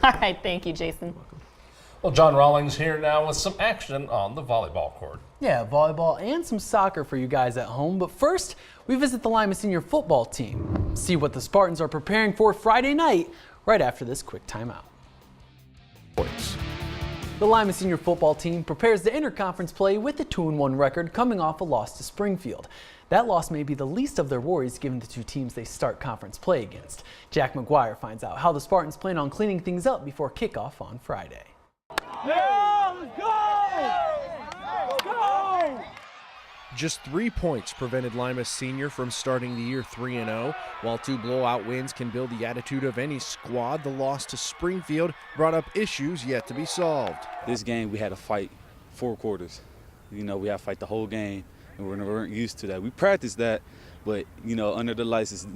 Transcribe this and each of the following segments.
All right, thank you, Jason. Well, John Rawlings here now with some action on the volleyball court. Yeah, volleyball and some soccer for you guys at home. But first, we visit the Lima Senior football team. See what the Spartans are preparing for Friday night right after this quick timeout. The Lima Senior football team prepares the interconference play with a 2-1 record coming off a loss to Springfield. That loss may be the least of their worries given the two teams they start conference play against. Jack McGuire finds out how the Spartans plan on cleaning things up before kickoff on Friday. Yeah, let's go! Let's go! Just 3 points prevented Lima Senior from starting the year 3-0. While 2 blowout wins can build the attitude of any squad, the loss to Springfield brought up issues yet to be solved. This game we had to fight 4 quarters. You know, we had to fight the whole game, and we weren't used to that. We practiced that, but, you know, under the lights, it's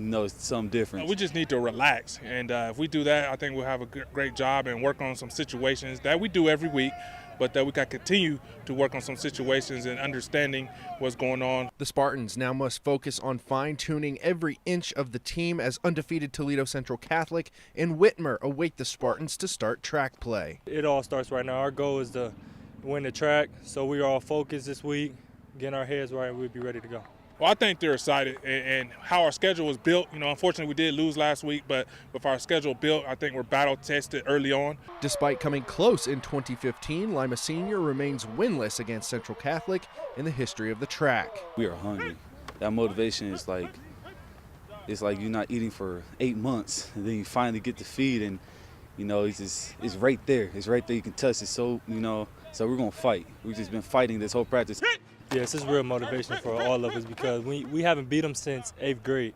something different. We just need to relax, and if we do that, I think we'll have a great job and work on some situations that we do every week, but that we got to continue to work on some situations and understanding what's going on. The Spartans now must focus on fine-tuning every inch of the team as undefeated Toledo Central Catholic and Whitmer await the Spartans to start track play. It all starts right now. Our goal is to win the track, so we are all focused this week, getting our heads right, and we'll be ready to go. Well, I think they're excited, and how our schedule was built. You know, unfortunately, we did lose last week, but with our schedule built, I think we're battle-tested early on. Despite coming close in 2015, Lima Senior remains winless against Central Catholic in the history of the track. We are hungry. That motivation is like, it's like you're not eating for 8 months, and then you finally get the feed, and, you know, it's right there. It's right there. You can touch it. So, you know, so we're going to fight. We've just been fighting this whole practice. Yes, it's real motivation for all of us because we haven't beat them since 8th grade.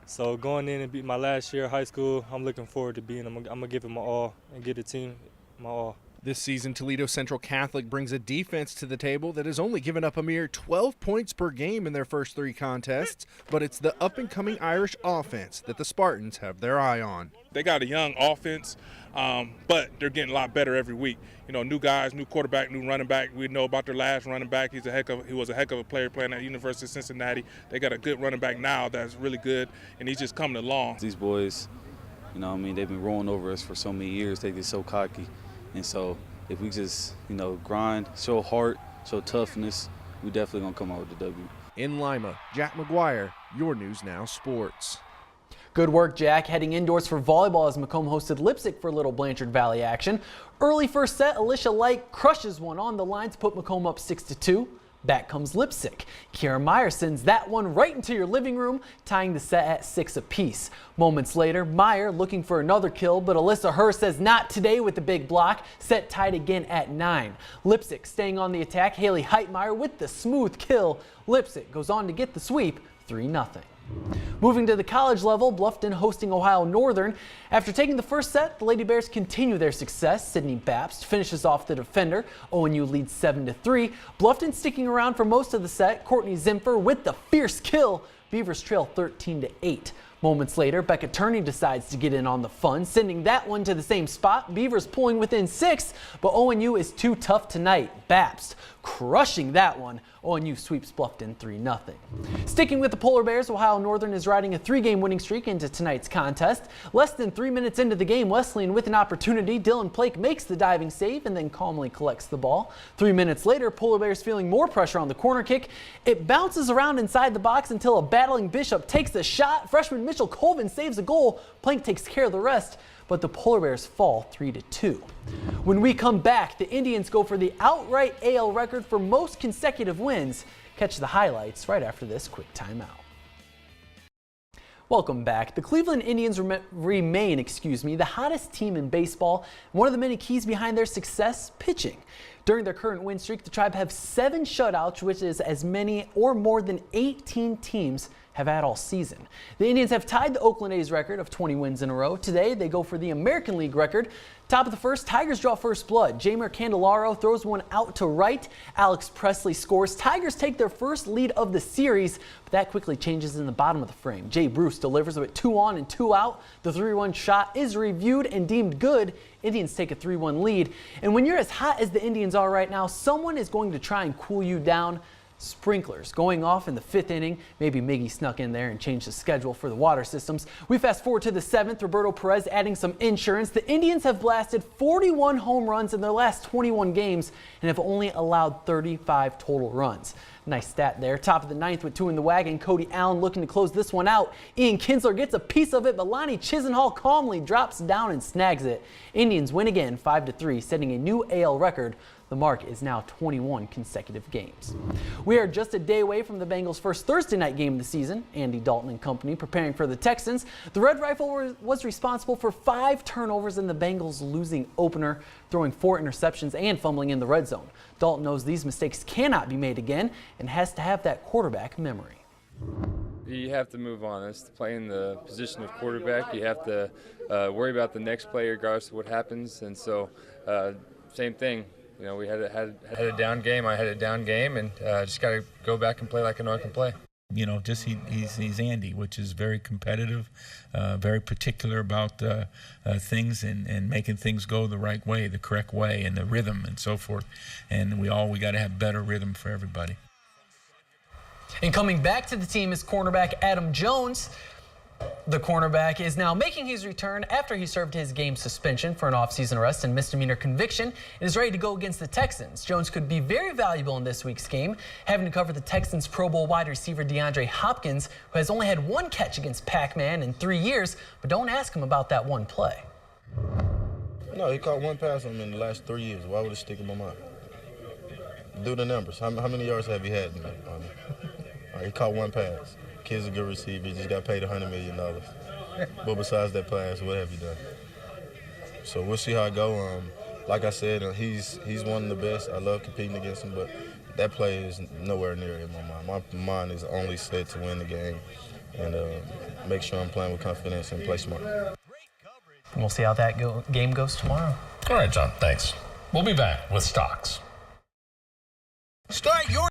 So going in and beat my last year of high school, I'm looking forward to beating them. I'm going to give it my all and give the team my all. This season, Toledo Central Catholic brings a defense to the table that has only given up a mere 12 points per game in their first 3 contests, but it's the up-and-coming Irish offense that the Spartans have their eye on. They got a young offense, but they're getting a lot better every week. You know, new guys, new quarterback, new running back. We know about their last running back. He was a heck of a player playing at University of Cincinnati. They got a good running back now that's really good, and he's just coming along. These boys, you know what I mean, they've been rolling over us for so many years. They get so cocky. And so if we just, you know, grind, show heart, show toughness, we definitely going to come out with the W. In Lima, Jack McGuire, your News Now Sports. Good work, Jack. Heading indoors for volleyball as Macomb hosted Lipsick for Little Blanchard Valley action. Early first set, Alicia Light crushes one on the line to put Macomb up 6-2. Back comes Lipsick. Kiara Meyer sends that one right into your living room, tying the set at 6 apiece. Moments later, Meyer looking for another kill, but Alyssa Herr says not today with the big block. Set tied again at 9. Lipsick staying on the attack. Haley Heitmeyer with the smooth kill. Lipsick goes on to get the sweep, 3-0. Moving to the college level, Bluffton hosting Ohio Northern. After taking the first set, the Lady Bears continue their success. Sydney Babst finishes off the defender. ONU leads 7-3. Bluffton sticking around for most of the set. Courtney Zimfer with the fierce kill. Beavers trail 13-8. Moments later, Becca Turney decides to get in on the fun, sending that one to the same spot. Beavers pulling within 6, but ONU is too tough tonight. Babst crushing that one. ONU sweeps Bluffton 3-0. Sticking with the Polar Bears, Ohio Northern is riding a 3-game winning streak into tonight's contest. Less than 3 minutes into the game, Wesleyan with an opportunity. Dylan Plake makes the diving save and then calmly collects the ball. 3 minutes later, Polar Bears feeling more pressure on the corner kick. It bounces around inside the box until a battling Bishop takes the shot. Freshman Mitchell Colvin saves a goal. Plank takes care of the rest, but the Polar Bears fall 3-2. When we come back, the Indians go for the outright AL record for most consecutive wins. Catch the highlights right after this quick timeout. Welcome back. The Cleveland Indians remain the hottest team in baseball. One of the many keys behind their success, pitching. During their current win streak, the Tribe have 7 shutouts, which is as many or more than 18 teams have had all season. The Indians have tied the Oakland A's record of 20 wins in a row. Today, they go for the American League record. Top of the first, Tigers draw first blood. Jamer Candelaro throws one out to right. Alex Presley scores. Tigers take their first lead of the series, but that quickly changes in the bottom of the frame. Jay Bruce delivers with 2 on and 2 out. The 3-1 shot is reviewed and deemed good. Indians take a 3-1 lead. And when you're as hot as the Indians are right now, someone is going to try and cool you down. Sprinklers going off in the 5th inning. Maybe Miggy snuck in there and changed the schedule for the water systems. We fast forward to the 7th. Roberto Perez adding some insurance. The Indians have blasted 41 home runs in their last 21 games and have only allowed 35 total runs. Nice stat there. Top of the 9th with 2 in the wagon. Cody Allen looking to close this one out. Ian Kinsler gets a piece of it, but Lonnie Chisenhall calmly drops down and snags it. Indians win again 5-3, setting a new AL record. The mark is now 21 consecutive games. We are just a day away from the Bengals' first Thursday night game of the season. Andy Dalton and company preparing for the Texans. The Red Rifle was responsible for 5 turnovers in the Bengals' losing opener, throwing 4 interceptions and fumbling in the red zone. Dalton knows these mistakes cannot be made again and has to have that quarterback memory. You have to move on. It's playing the position of quarterback. You have to worry about the next play regardless of what happens. And so, same thing. You know, we had a down game. I had a down game, and just got to go back and play like I know I can play. You know, just he's Andy, which is very competitive, very particular about things and making things go the right way, the correct way, and the rhythm and so forth. And we got to have better rhythm for everybody. And coming back to the team is cornerback Adam Jones. The cornerback is now making his return after he served his game suspension for an offseason arrest and misdemeanor conviction and is ready to go against the Texans. Jones could be very valuable in this week's game, having to cover the Texans' Pro Bowl wide receiver DeAndre Hopkins, who has only had 1 catch against Pac-Man in 3 years, but don't ask him about that one play. No, he caught 1 pass on him in the last 3 years. Why would it stick in my mind? Do the numbers. How many yards have you had on him? All right, he caught 1 pass. Kid's a good receiver. He just got paid $100 million. But besides that pass, what have you done? So we'll see how it go. Like I said, he's one of the best. I love competing against him, but that play is nowhere near in my mind. My mind is only set to win the game and make sure I'm playing with confidence and play smart. We'll see how that game goes tomorrow. All right, John, thanks. We'll be back with stocks.